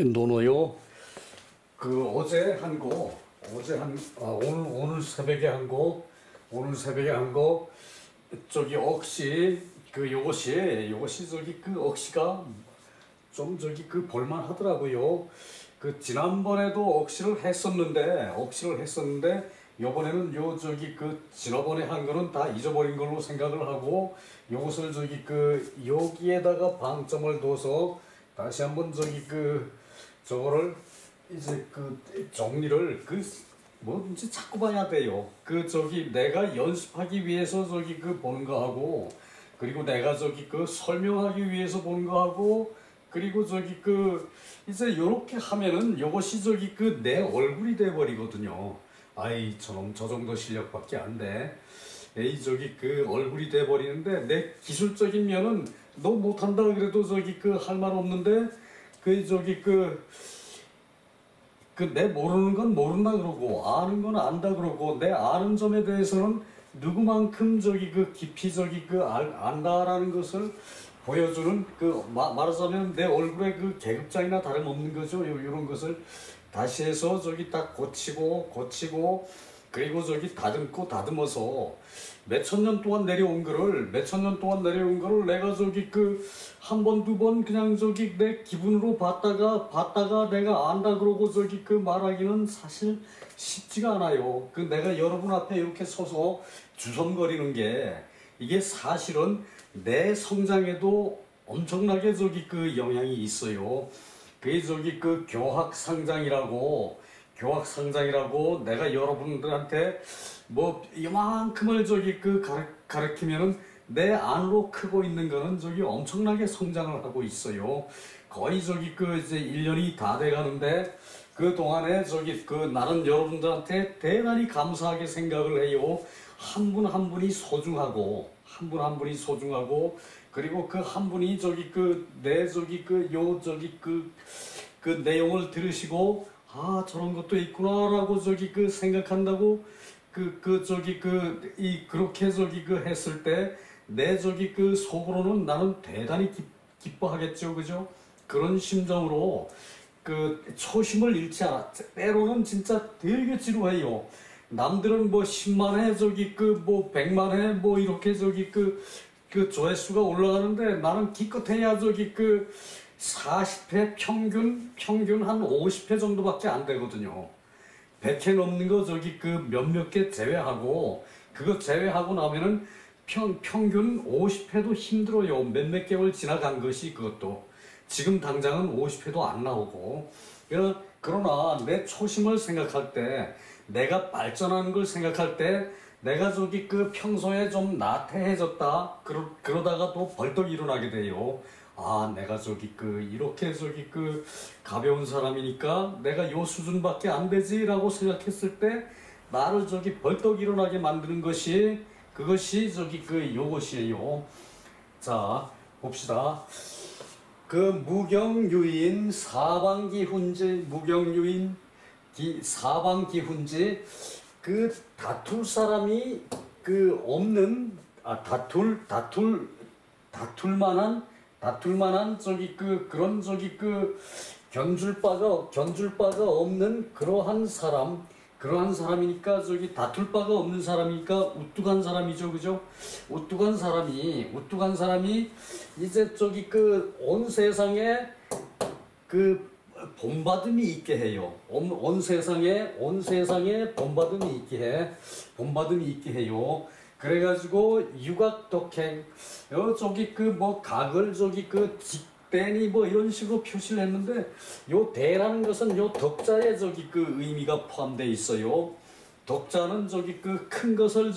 노노요. 어제 한 거, 오늘 새벽에 한 거, 저기 억시, 요것이 저기 억시가 좀 저기 볼만 하더라고요. 지난번에도 억시를 했었는데, 요번에는 지난번에 한 거는 다 잊어버린 걸로 생각을 하고, 요것을 여기에다가 방점을 둬서 다시 한번 저거를 이제 정리를 뭐든지 자꾸 봐야 돼요. 내가 연습하기 위해서 보는 거 하고, 그리고 내가 설명하기 위해서 보는 거 하고, 그리고 이제 요렇게 하면은 요것이 내 얼굴이 돼버리거든요. 아이, 저놈 저 정도 실력밖에 안 돼. 에이, 얼굴이 돼버리는데, 내 기술적인 면은 너 못한다 그래도 할 말 없는데, 내 모르는 건 모른다 그러고, 아는 건 안다 그러고, 내 아는 점에 대해서는 누구만큼 깊이 안다라는 것을 보여주는, 말하자면 내 얼굴에 계급장이나 다름없는 거죠. 요런 것을 다시 해서 딱 고치고, 그리고 다듬어서 몇천 년 동안 내려온 거를 내가 한 번, 두 번 그냥 내 기분으로 봤다가 내가 안다 그러고 말하기는 사실 쉽지가 않아요. 내가 여러분 앞에 이렇게 서서 주섬거리는 게, 이게 사실은 내 성장에도 엄청나게 영향이 있어요. 그게 교학상장이라고 내가 여러분들한테 뭐 이만큼을 가르치면은 내 안으로 크고 있는 거는 엄청나게 성장을 하고 있어요. 거의 이제 1년이 다 돼 가는데, 그 동안에 나는 여러분들한테 대단히 감사하게 생각을 해요. 한 분 한 분이 소중하고, 그리고 한 분이 내 내용을 들으시고, 아, 저런 것도 있구나라고 생각한다고, 그렇게 했을 때, 내 속으로는 나는 대단히 기뻐하겠죠. 그죠? 그런 심정으로, 초심을 잃지 않아. 때로는 진짜 되게 지루해요. 남들은 뭐 10만회, 100만회, 이렇게 조회수가 올라가는데, 나는 기껏해야 40회 평균 한 50회 정도밖에 안 되거든요. 100회 넘는 거 몇몇 개 제외하고, 그거 제외하고 나면은 평균 50회도 힘들어요. 몇몇 개월 지나간 것이, 그것도. 지금 당장은 50회도 안 나오고. 그러나 내 초심을 생각할 때, 내가 발전하는 걸 생각할 때, 내가 평소에 좀 나태해졌다. 그러다가 또 벌떡 일어나게 돼요. 아, 내가 이렇게 가벼운 사람이니까 내가 요 수준밖에 안 되지라고 생각했을 때, 나를 벌떡 일어나게 만드는 것이, 그것이 요것이에요. 자, 봅시다. 무경유인 사방기훈지, 사방기훈지, 다툴 사람이 없는, 다툴 만한 그런 견줄 바가 없는 그러한 사람이니까, 다툴 바가 없는 사람이니까 우뚝한 사람이죠. 그죠? 우뚝한 사람이 이제 온 세상에 본받음이 있게 해요. 온 세상에 본받음이 있게 해요. 그래가지고 유각덕행, 각을 직대니 이런 식으로 표시를 했는데, 요 대라는 것은 요 덕자에 의미가 포함되어 있어요. 덕자는 큰 것을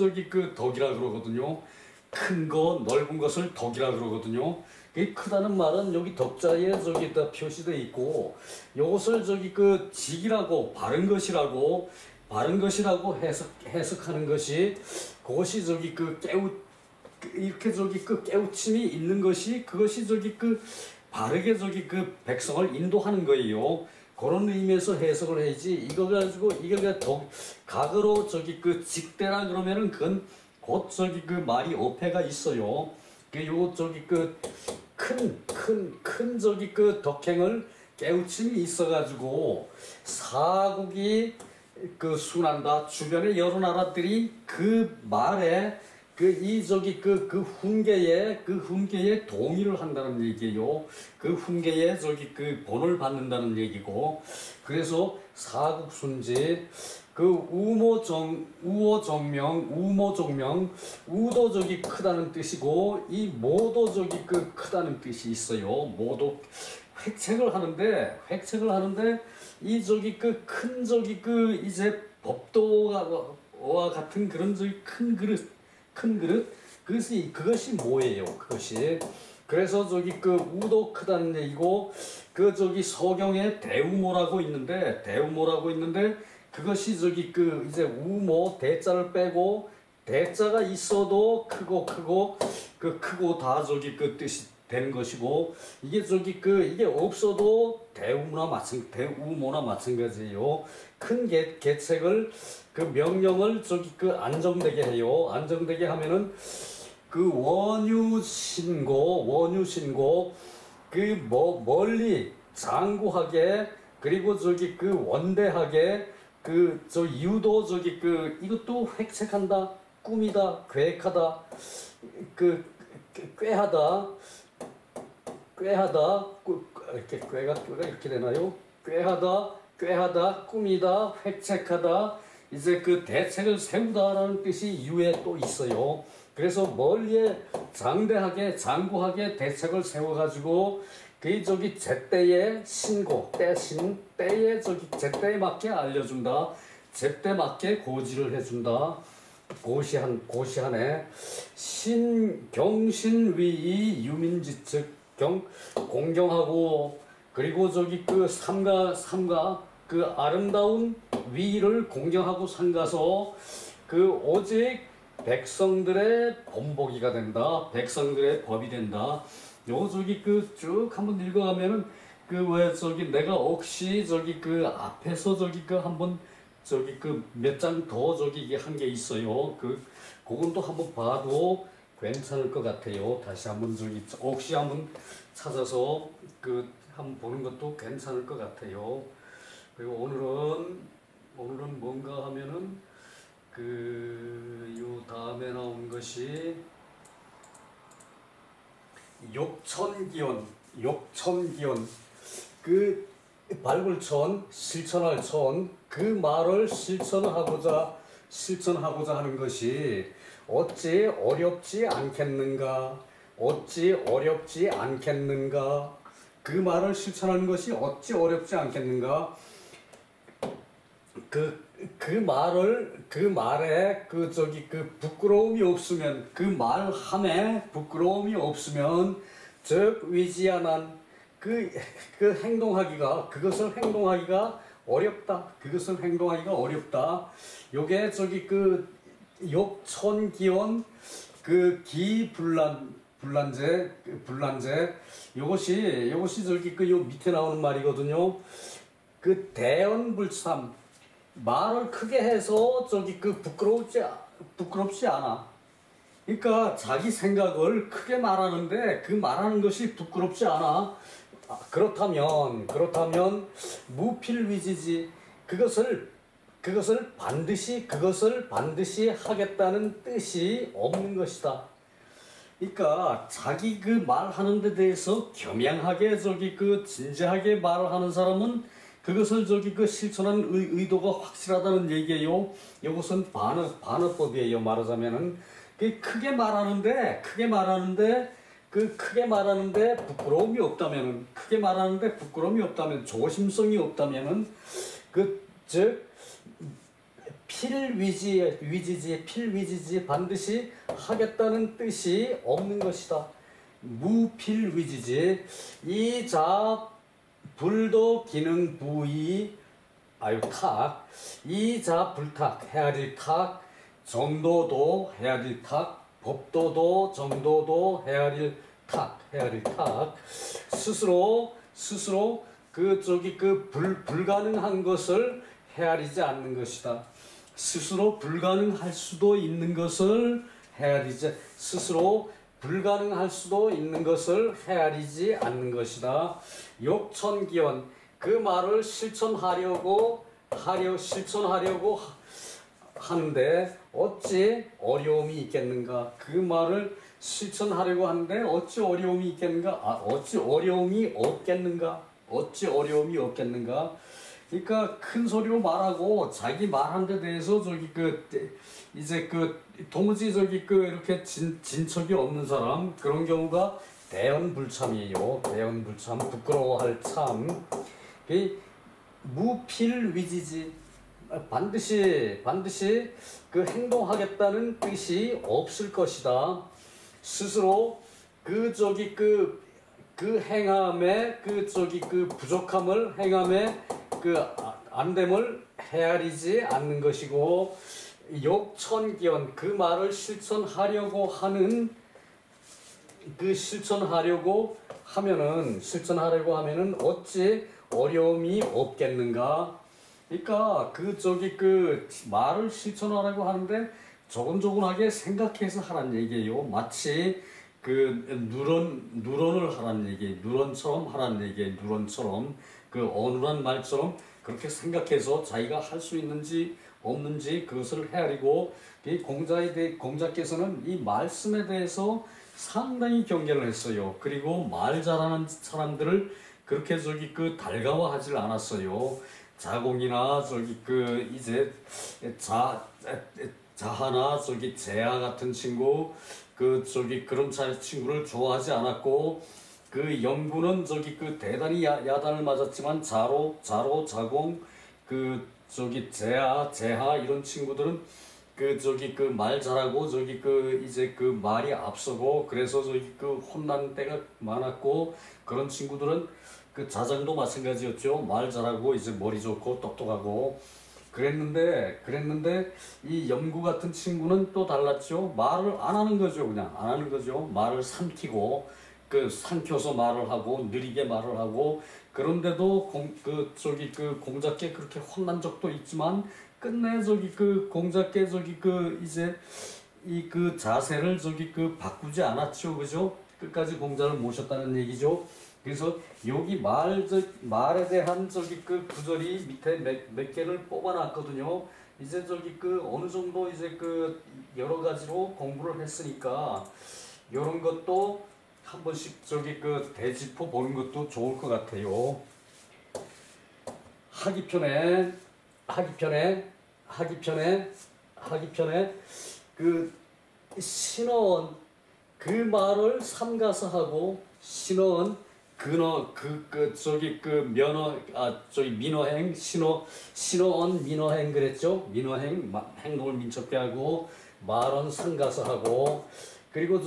덕이라 그러거든요. 큰 거, 넓은 것을 덕이라 그러거든요. 이 크다는 말은 여기 덕자에 다 표시되어 있고, 요것을 직이라고, 바른 것이라고 해석하는 것이, 그것이 이렇게 깨우침이 있는 것이, 그것이 바르게 백성을 인도하는 거예요. 그런 의미에서 해석을 해야지, 이거 가지고 각으로 직대라 그러면은 그건 곧 말이 어폐가 있어요. 큰 덕행을 깨우침이 있어가지고 사국이 그 순한다. 주변의 여러 나라들이 그 말에 그 훈계에 동의를 한다는 얘기예요. 그 훈계에 그 본을 받는다는 얘기고. 그래서 사국순지 그 우모정명, 우도 크다는 뜻이고, 이 모도 그 크다는 뜻이 있어요. 모도 획책을 하는데 이 그 큰 이제 법도와 같은 그런 큰 그릇 그것이 뭐예요? 그것이. 그래서 그 우도 크다는 얘기고, 그 서경에 대우모라고 있는데 그것이 그 이제 우모 대자를 빼고, 대자가 있어도 크고 다 그 뜻이 되는 것이고, 이게 이게 없어도 대우모나 마찬가지예요. 큰 계책을 그 명령을 그 안정되게 해요. 안정되게 하면은 그 원유신고 그 멀리 장구하게, 그리고 그 원대하게, 그 이유도 이것도 획책한다, 꿈이다, 계획하다, 꾀하다, 이렇게 꾀가 이렇게 되나요? 꾀하다, 꿈이다, 획책하다, 이제 그 대책을 세우다라는 뜻이 이유에 또 있어요. 그래서 멀리에 장대하게, 장구하게 대책을 세워가지고, 그 제때에 신고, 때에 제때에 맞게 알려준다. 제때 맞게 고지를 해준다. 고시하네. 경신위의 유민지측, 공경하고, 그리고 그 삼가 그 아름다운 위를 공경하고 삼가서 그 오직 백성들의 본보기가 된다. 백성들의 법이 된다. 요 그 쭉 한번 읽어가면은 그 왜 내가 혹시 그 앞에서 그 한번 그 몇 장 더 이게 한 게 있어요. 그건 또 한번 봐도 괜찮을 것 같아요. 다시 한번 혹시 한번 찾아서 한번 보는 것도 괜찮을 것 같아요. 그리고 오늘은 뭔가 하면은 요 다음에 나온 것이 욕천기원, 그 발굴천, 실천할 천, 그 말을 실천하고자 하는 것이 어찌 어렵지 않겠는가? 그 말을 실천하는 것이 어찌 어렵지 않겠는가? 그 말에 부끄러움이 없으면, 그 말함에 부끄러움이 없으면, 즉 위지안한 그것을 행동하기가 어렵다. 요게 욕천기원 불란제, 요것이 요 밑에 나오는 말이거든요. 대언불참, 말을 크게 해서 부끄럽지 않아. 그러니까 자기 생각을 크게 말하는데 그 말하는 것이 부끄럽지 않아. 그렇다면 무필위지지, 그것을 반드시 하겠다는 뜻이 없는 것이다. 그러니까 자기 말하는 데 대해서 겸양하게 진지하게 말하는 사람은 그것을 실천하는 의도가 확실하다는 얘기예요. 이것은 반어법이에요. 말하자면은 크게 말하는데 부끄러움이 없다면, 조심성이 없다면은 즉 필위지지 반드시 하겠다는 뜻이 없는 것이다. 무필위지지. 이자 불도 기능 부의 탁, 이자 불탁, 헤아릴 탁, 정도도 헤아릴 탁, 법도도 정도도 헤아릴 탁. 스스로 불가능한 것을 헤아리지 않는 것이다. 스스로 불가능할 수도 있는 것을 헤아리지, 스스로 불가능할 수도 있는 것을 헤아리지 않는 것이다. 욕천기원 그 말을 실천하려고 하는데 어찌 어려움이 있겠는가? 그 말을 실천하려고 하는데 어찌 어려움이 있겠는가? 어찌 어려움이 없겠는가? 어찌 어려움이 없겠는가? 그러니까 큰 소리로 말하고 자기 말한 데 대해서 이제 도무지 이렇게 진척이 없는 사람, 그런 경우가 대언불참이에요. 대언불참, 부끄러워할 참. 무필위지지, 반드시 그 행동하겠다는 뜻이 없을 것이다. 스스로 그 행함의 부족함을, 행함의 안됨을 헤아리지 않는 것이고, 욕천기원 그 말을 실천하려고 하면은 어찌 어려움이 없겠는가? 그러니까 말을 실천하려고 하는데 조곤조곤하게 생각해서 하란 얘기예요. 마치 누런을 하란 얘기, 누런처럼 하란 얘기, 누런처럼 어눌한 말처럼 그렇게 생각해서 자기가 할 수 있는지 없는지 그것을 헤아리고, 이 공자께서는 이 말씀에 대해서 상당히 경계를 했어요. 그리고 말 잘하는 사람들을 그렇게 달가워하질 않았어요. 자공이나 자하나 재하 같은 친구, 그런 친구를 좋아하지 않았고, 영구는 대단히 야단을 맞았지만 자공, 재하 이런 친구들은 말 잘하고 말이 앞서고, 그래서 혼난 때가 많았고, 그런 친구들은 자장도 마찬가지였죠. 말 잘하고 머리 좋고 똑똑하고 그랬는데 이 염구 같은 친구는 또 달랐죠. 말을 안 하는 거죠. 그냥 안 하는 거죠. 말을 삼키고 삼켜서 말을 하고 느리게 말을 하고, 그런데도 공자께 그렇게 혼난 적도 있지만 끝내 공자께 자세를 바꾸지 않았죠. 그죠? 끝까지 공자를 모셨다는 얘기죠. 그래서 여기 말에 대한 구절이 밑에 몇 개를 뽑아놨거든요. 이제 어느 정도 여러 가지로 공부를 했으니까 이런 것도 한 번씩 되짚어 보는 것도 좋을 것 같아요. 하기편에 신어원 그 말을 삼가서 하고, 신어원 민어행, 신어원 민어행 그랬죠. 민어행, 행동을 민첩게 하고, 말은 삼가서 하고, 그리고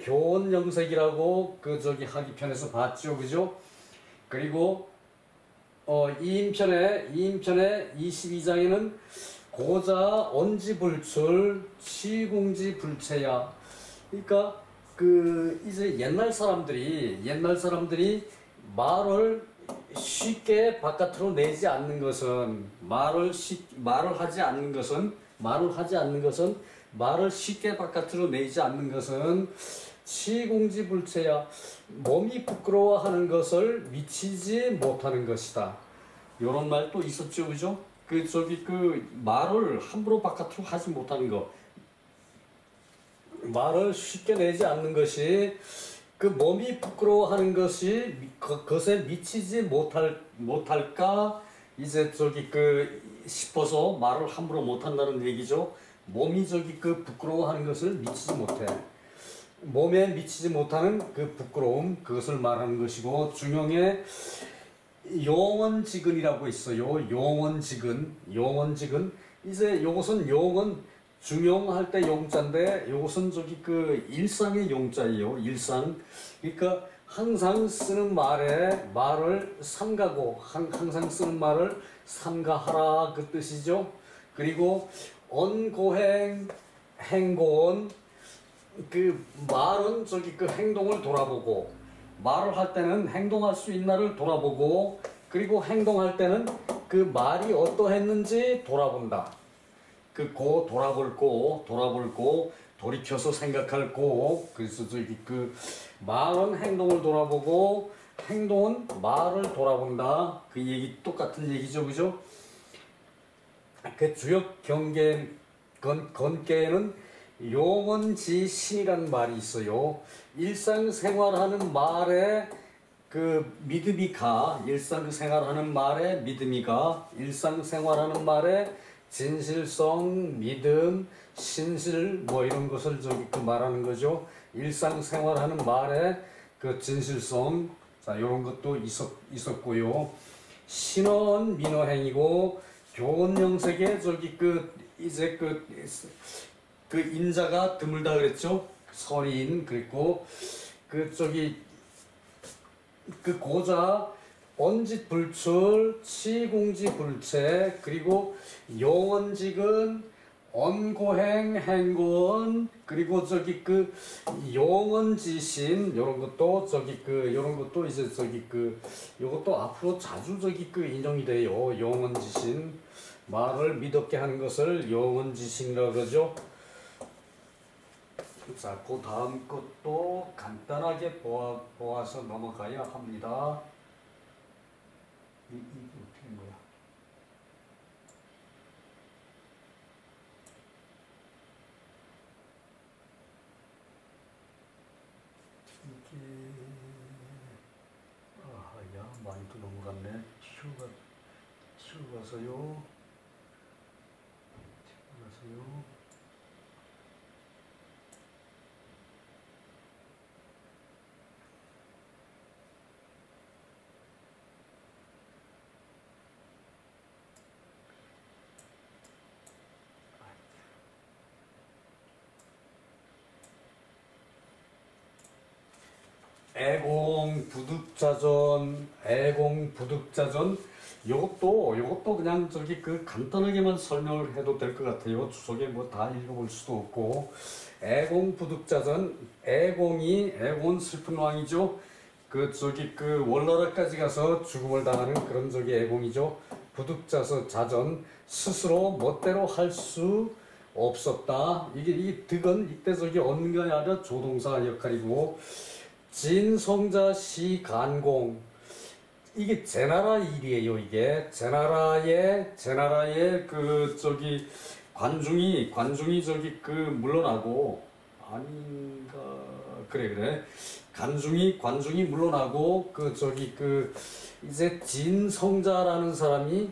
교원영색이라고 하기편에서 봤죠. 그죠? 그리고 이인편에 22장에는 고자 언지불출 취공지불체야. 그러니까 이제 옛날 사람들이 말을 쉽게 바깥으로 내지 않는 것은, 말을 하지 않는 것은 말을 쉽게 바깥으로 내지 않는 것은 치공지불체야, 몸이 부끄러워하는 것을 미치지 못하는 것이다. 이런 말도 있었죠. 그죠? 말을 함부로 바깥으로 하지 못하는 것, 말을 쉽게 내지 않는 것이 몸이 부끄러워하는 것이 그것에 미치지 못할까 싶어서 말을 함부로 못한다는 얘기죠. 몸이 부끄러워하는 것을 미치지 못해. 몸에 미치지 못하는 부끄러움, 그것을 말하는 것이고, 중용에 용언지근이라고 있어요. 용언지근. 이제 요것은 용은 중용할 때 용자인데, 요것은 일상의 용자예요. 일상. 그러니까 항상 쓰는 말을 삼가고, 항상 쓰는 말을 삼가하라, 그 뜻이죠. 그리고 언고행, 행고언, 말은 행동을 돌아보고, 말을 할 때는 행동할 수 있나를 돌아보고, 그리고 행동할 때는 말이 어떠했는지 돌아본다. 돌아볼 거, 돌이켜서 생각할 거. 그래서 저기 그 말은 행동을 돌아보고 행동은 말을 돌아본다. 그 얘기 똑같은 얘기죠, 그죠? 그 주역 건계에는 용언지신이라는 말이 있어요. 일상생활하는 말에 그 믿음이 가. 일상생활하는 말에 믿음이 가. 일상생활하는 말에 진실성, 믿음, 신실 뭐 이런 것을 저기 그 말하는 거죠. 일상생활하는 말에 그 진실성, 자 이런 것도 있었고요. 신어는 민어행이고 교원영색에 저기 그 이제 그 인자가 드물다 그랬죠. 선인 그랬고 그 저기 그 고자 언짓불출 치공지불체 그리고 용언직은 언고행 행고언 그리고 저기 그 용언지신 요런 것도 저기 그 요런 것도 이제 저기 그 요것도 앞으로 자주 저기 그 인용이 돼요. 용언지신 말을 믿었게 하는 것을 용언지신이라고 그러죠. 자, 그 다음 것도 간단하게 보아서 넘어가야 합니다. 이게 어떻게 된 거야? 이게 아야 많이 또 넘어갔네. 튀어가서요. 애공부득자전 요것도 그냥 저기 그 간단하게만 설명을 해도 될 것 같아요. 주석에 뭐 다 읽어볼 수도 없고. 애공부득자전, 애공은 슬픈 왕이죠. 그 저기 그 월나라까지 가서 죽음을 당하는 그런 저기 애공이죠. 부득자전, 스스로 멋대로 할 수 없었다. 이게 득은 이때 저기 언가의 아니라 조동사 역할이고, 진성자 시간공, 이게 제나라 일이에요. 이게 제나라의 그 저기 관중이 저기 그 물러나고, 아닌가, 그래 관중이 물러나고 그 저기 그 이제 진성자라는 사람이,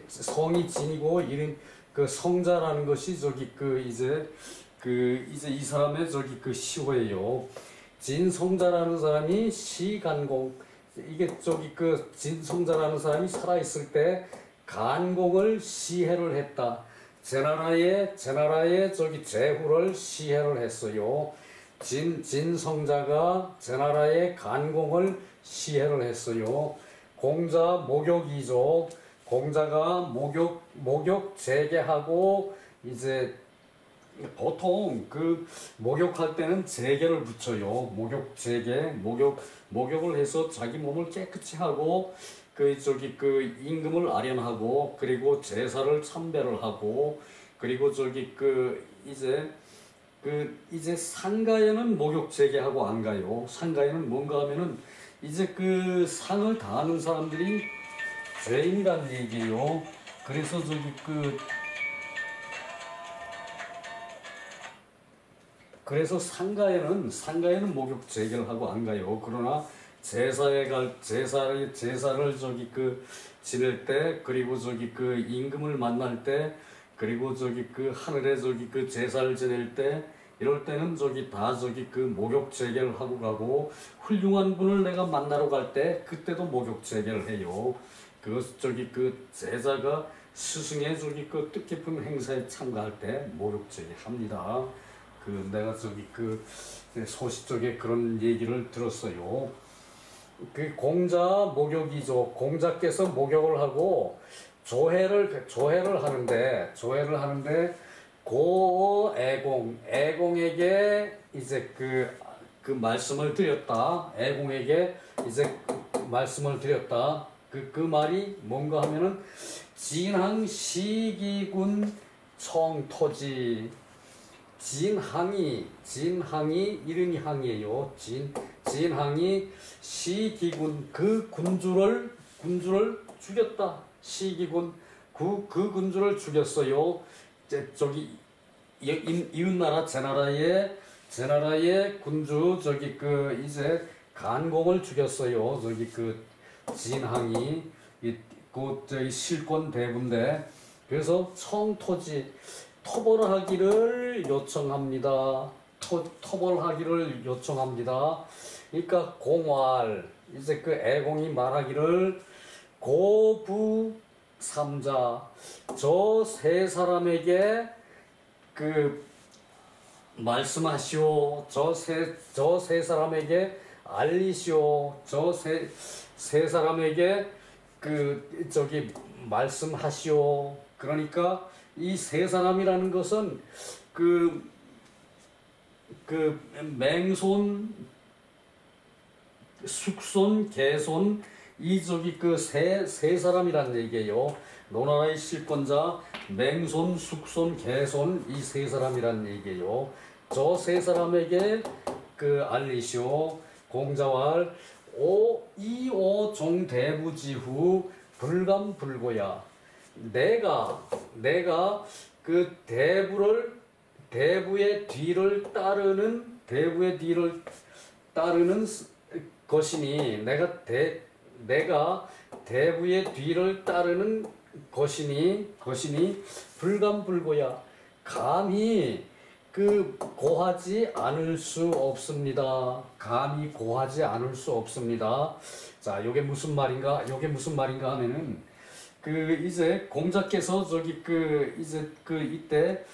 성이 진이고 이름 그 성자라는 것이 저기 그 이제 이 사람의 저기 그 시호예요. 진성자라는 사람이 시간공, 이게 저기 그 진성자라는 사람이 살아있을 때 간공을 시해를 했다. 제나라의 저기 제후를 시해를 했어요. 진성자가 제나라의 간공을 시해를 했어요. 공자 목욕이죠. 공자가 목욕 재개하고 이제 보통 그 목욕할 때는 재개를 붙여요. 목욕 재개, 목욕을 해서 자기 몸을 깨끗이 하고 그 저기 그 임금을 아련하고 그리고 제사를 참배를 하고 그리고 저기 그 이제 상가에는 목욕 재개하고 안 가요. 상가에는 뭔가 하면은 이제 그 상을 다하는 사람들이 죄인이란 얘기예요. 그래서 저기 그래서 상가에는 목욕 재개를 하고 안 가요. 그러나 제사를 저기 그 지낼 때, 그리고 저기 그 임금을 만날 때, 그리고 저기 그 하늘에 저기 그 제사를 지낼 때, 이럴 때는 저기 다 저기 그 목욕 재개를 하고 가고, 훌륭한 분을 내가 만나러 갈 때 그때도 목욕 재개를 해요. 그 저기 그 제자가 스승의 저기 그 뜻깊은 행사에 참가할 때 목욕 재개합니다. 그 내가 저기 그 소시 쪽에 그런 얘기를 들었어요. 그 공자 목욕이죠. 공자께서 목욕을 하고 조회를 하는데 애공에게 이제 그 말씀을 드렸다. 애공에게 이제 말씀을 드렸다. 그 말이 뭔가 하면은 진항 시기군 청토지. 진항이 이름이 항이에요. 진항이 시기군 그 군주를 죽였다. 시기군 그 군주를 죽였어요. 저기 이웃나라 제나라의 군주 저기 그 이제 간공을 죽였어요. 저기 그 진항이 그 저기 실권 대부인데 그래서 청토지 토벌하기를 요청합니다. 토벌하기를 요청합니다. 그러니까 공활 이제 그 애공이 말하기를 고부삼자 저 세 사람에게 그 말씀하시오. 저 세 사람에게 알리시오. 저 세 사람에게 그 저기 말씀하시오. 그러니까 이 세 사람이라는 것은 그 맹손, 숙손, 개손 이 저기 그 세 사람이란 얘기예요. 노나라의 실권자 맹손, 숙손, 개손 이 세 사람이란 얘기예요. 저 세 사람에게 그 알리시오. 공자왈 이오종 대부지후 불감불고야. 내가 그 대부의 뒤를 따르는 것이니 내가 대부의 뒤를 따르는 것이니 불감불고야. 감히 그 고하지 않을 수 없습니다. 감히 고하지 않을 수 없습니다. 자, 요게 무슨 말인가 하면은 그 이제 공자께서 저기 그 이제 그 이때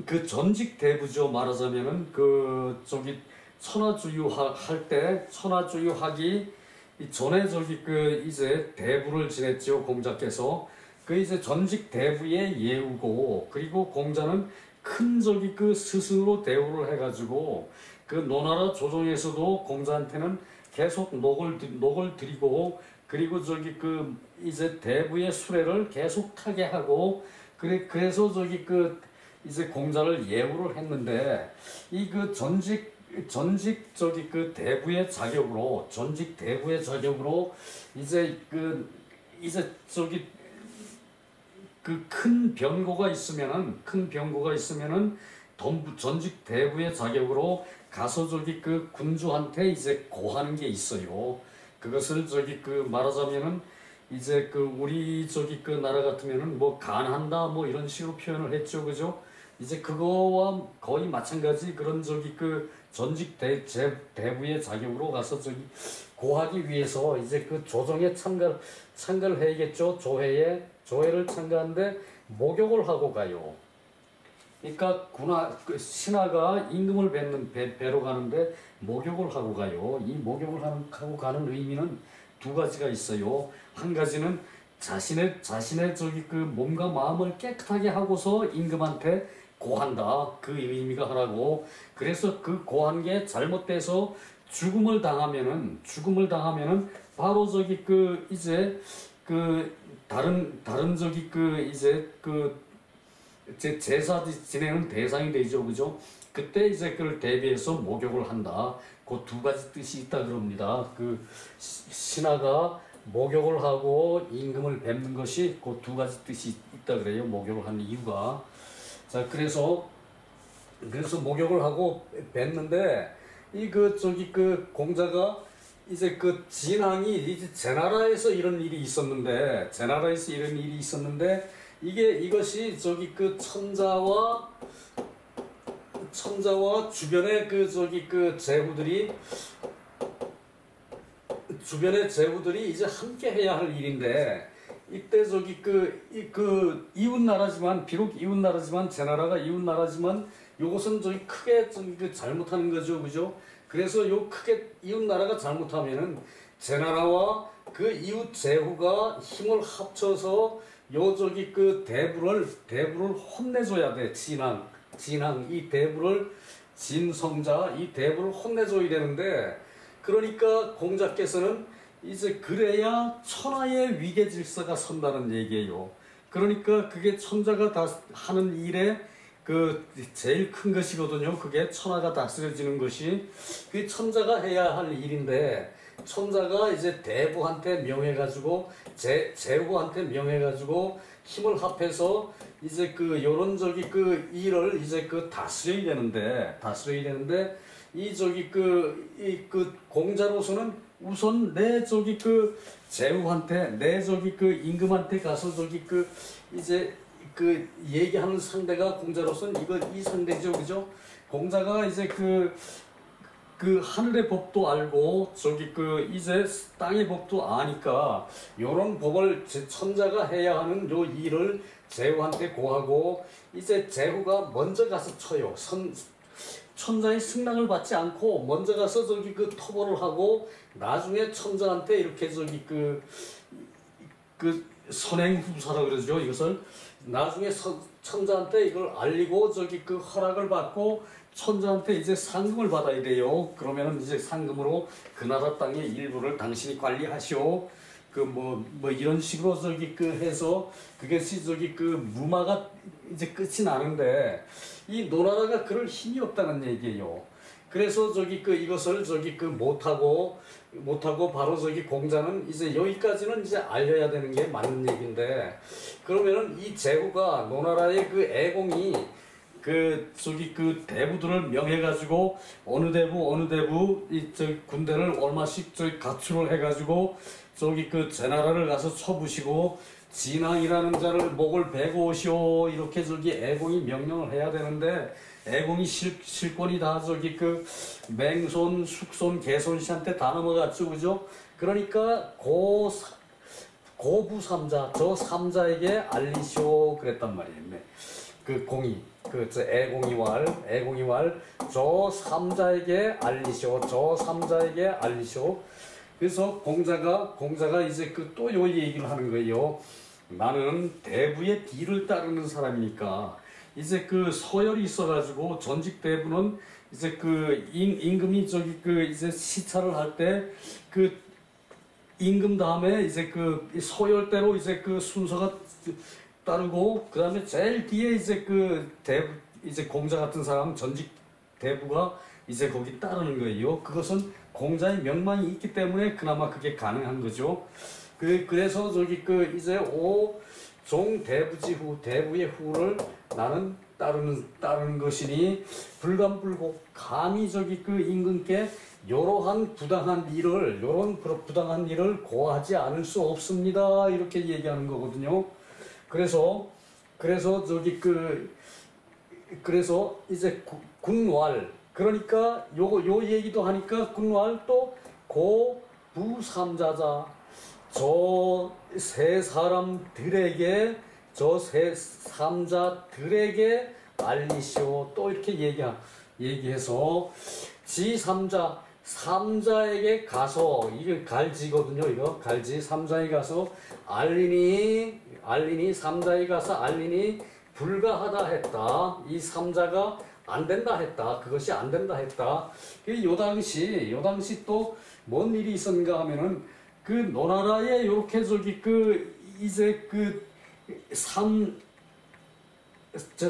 그 전직 대부죠. 말하자면은 그 저기 천하주유 할 때 천하주유하기 전에 저기 그 이제 대부를 지냈죠. 공자께서 그 이제 전직 대부의 예우고 그리고 공자는 큰 저기 그 스승으로 대우를 해가지고 그 노나라 조정에서도 공자한테는 계속 녹을 드리고 그리고 저기 그 이제 대부의 수레를 계속 타게 하고 그래서 저기 그 이제 공자를 예우를 했는데 이 그 전직 저기 그 대부의 자격으로 이제 저기 그 큰 병고가 있으면은 전직 대부의 자격으로 가서 저기 그 군주한테 이제 고하는 게 있어요. 그것을 저기 그 말하자면은 이제 그 우리 저기 그 나라 같으면은 뭐 간한다 뭐 이런 식으로 표현을 했죠. 그죠? 이제 그거와 거의 마찬가지 그런 저기 그 전직 대부의 자격으로 가서 저기 고하기 위해서 이제 그 조정에 참가를 해야겠죠. 조회를 참가하는데 목욕을 하고 가요. 그러니까 신하가 임금을 뵈러 가는데 목욕을 하고 가요. 이 목욕을 하고 가는 의미는 두 가지가 있어요. 한 가지는 자신의 저기 그 몸과 마음을 깨끗하게 하고서 임금한테 고한다. 그 의미가 하나고 그래서 그 고한 게 잘못돼서 죽음을 당하면은 바로 저기 그 이제 그 다른 저기 그 이제 그 제사 지내는 대상이 되죠. 그죠? 그때 이제 그걸 대비해서 목욕을 한다. 그 두 가지 뜻이 있다 그럽니다. 그 신하가 목욕을 하고 임금을 뵙는 것이 그 두 가지 뜻이 있다 그래요. 목욕을 하는 이유가. 자, 그래서 목욕을 하고 뵀는데 이 그 저기 그 공자가 이제 그 진항이 이제 제나라에서 이런 일이 있었는데 이것이 저기 그 천자와 주변의 그 저기 그 주변의 제후들이 이제 함께 해야 할 일인데 이때 저기 그 이웃나라지만 비록 이웃나라지만 제나라가 이웃나라지만 요것은 저기 크게 저기 그 잘못하는 거죠. 그죠? 그래서 요 크게 이웃나라가 잘못하면은 제나라와 그 이웃 제후가 힘을 합쳐서 요 저기 그 대부를 혼내줘야 돼. 진항 이 대부를 진성자 이 대부를 혼내줘야 되는데 그러니까 공자께서는 이제 그래야 천하의 위계 질서가 선다는 얘기예요. 그러니까 그게 천자가 다 하는 일에 그 제일 큰 것이거든요. 그게 천하가 다스려지는 것이 그 천자가 해야 할 일인데 천자가 이제 대부한테 명해가지고 제후한테 명해가지고 힘을 합해서 이제 그 요런 저기 그 일을 이제 그 다스려야 되는데 이 저기 그 공자로서는 우선 내 저기 그 제후한테 내 저기 그 임금한테 가서 저기 그 이제 그 얘기하는 상대가 공자로서는 이 상대죠, 그죠? 공자가 이제 그 하늘의 법도 알고 저기 그 이제 땅의 법도 아니까 요런 법을 천자가 해야 하는 요 일을 제후한테 고하고 이제 제후가 먼저 가서 쳐요. 천자의 승낙을 받지 않고 먼저 가서 저기 그 토벌을 하고 나중에 천자한테 이렇게 저기 그 선행후사라 그러죠. 이것을 나중에 천자한테 이걸 알리고 저기 그 허락을 받고 천자한테 이제 상금을 받아야 돼요. 그러면은 이제 상금으로 그 나라 땅의 일부를 당신이 관리하시오. 그 뭐 이런 식으로 저기 그 해서 그것이 저기 그 무마가 이제 끝이 나는데 이 노나라가 그럴 힘이 없다는 얘기예요. 그래서 저기 그 이것을 저기 그 못하고 바로 저기 공자는 이제 여기까지는 이제 알려야 되는 게 맞는 얘기인데 그러면은 이 제후가 노나라의 그 애공이 그 저기 그 대부들을 명해가지고 어느 대부 이 저 군대를 얼마씩 저기 가출을 해가지고 저기 그 제나라를 가서 쳐부시고 진왕이라는 자를 목을 베고 오시오 이렇게 저기 애공이 명령을 해야 되는데 애공이 실권이 다 저기 그 맹손, 숙손, 개손 씨한테 다 넘어갔죠, 그죠? 그러니까 고부 삼자, 저 삼자에게 알리시오 그랬단 말이에요. 그 공이, 저 애공이 왈, 저 삼자에게 알리시오, 저 삼자에게 알리시오. 그래서 공자가 이제 그 또 요 얘기를 하는 거예요. 나는 대부의 뒤를 따르는 사람이니까 이제 그 서열이 있어가지고 전직 대부는 이제 그 임금이 저기 그 이제 시찰을 할 때 그 임금 다음에 이제 그 서열대로 이제 그 순서가 따르고 그 다음에 제일 뒤에 이제 그 대부 이제 공자 같은 사람 전직 대부가 이제 거기 따르는 거예요. 그것은 공자의 명망이 있기 때문에 그나마 그게 가능한 거죠. 그래서 저기 그 이제 오종 대부지후 대부의 후를 나는 따르는 것이니 불감불고 감히 저기 그 임금께 요런 부당한 일을 고하지 않을 수 없습니다. 이렇게 얘기하는 거거든요. 그래서 그래서 이제 군왈 그러니까 요 얘기도 하니까 군왈 또 고부삼자자 저 세 사람들에게 저 세 삼자들에게 알리시오 또 이렇게 얘기해서 삼자에게 가서 이게 갈지거든요. 이거 갈지 삼자에 가서 알리니 삼자에 가서 알리니 불가하다 했다. 이 삼자가 안 된다 했다. 그것이 안 된다 했다. 요 당시 또 뭔 일이 있었는가 하면은 그 노나라에 요렇게 저기 그 이제 그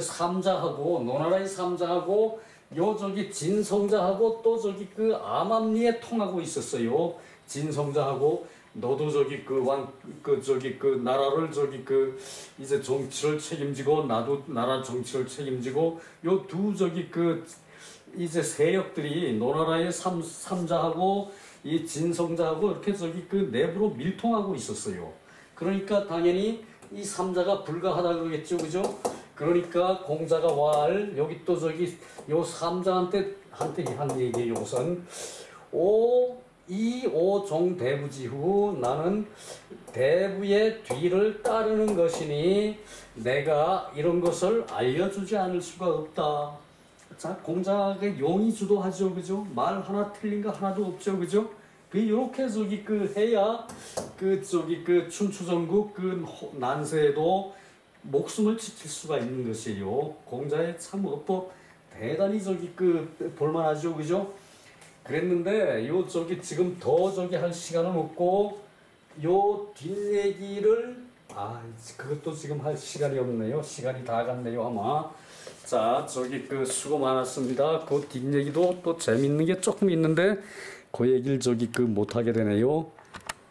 삼자하고 노나라의 삼자하고 요 저기 진성자하고 또 저기 그 암암리에 통하고 있었어요. 진성자하고 너도 저기 그 나라를 저기 그 이제 정치를 책임지고 나도 나라 정치를 책임지고 요 두 저기 그 이제 세력들이 노나라의 삼자하고 이 진성자하고 이렇게 저기 그 내부로 밀통하고 있었어요. 그러니까 당연히 이 삼자가 불가하다 그러겠죠, 그죠? 그러니까 공자가 여기 또 저기 요 삼자한테 한 얘기예요. 우선 오종 대부지후 나는 대부의 뒤를 따르는 것이니 내가 이런 것을 알려주지 않을 수가 없다. 자, 공자가 용이 주도하죠, 그죠? 말 하나 틀린 거 하나도 없죠, 그죠? 요렇게 저기 그 해야 저기 춘추전국 난세에도 목숨을 지킬 수가 있는 것이에요. 공자의 참 어법 대단히 저기 볼만하죠, 그죠? 그랬는데 요 저기 지금 더 저기 할 시간은 없고 요 뒷얘기를 그것도 지금 할 시간이 없네요. 시간이 다 갔네요, 아마. 자, 저기 그 수고 많았습니다. 그 뒷얘기도 또 재밌는 게 조금 있는데 그 얘기를 저기 그 못하게 되네요.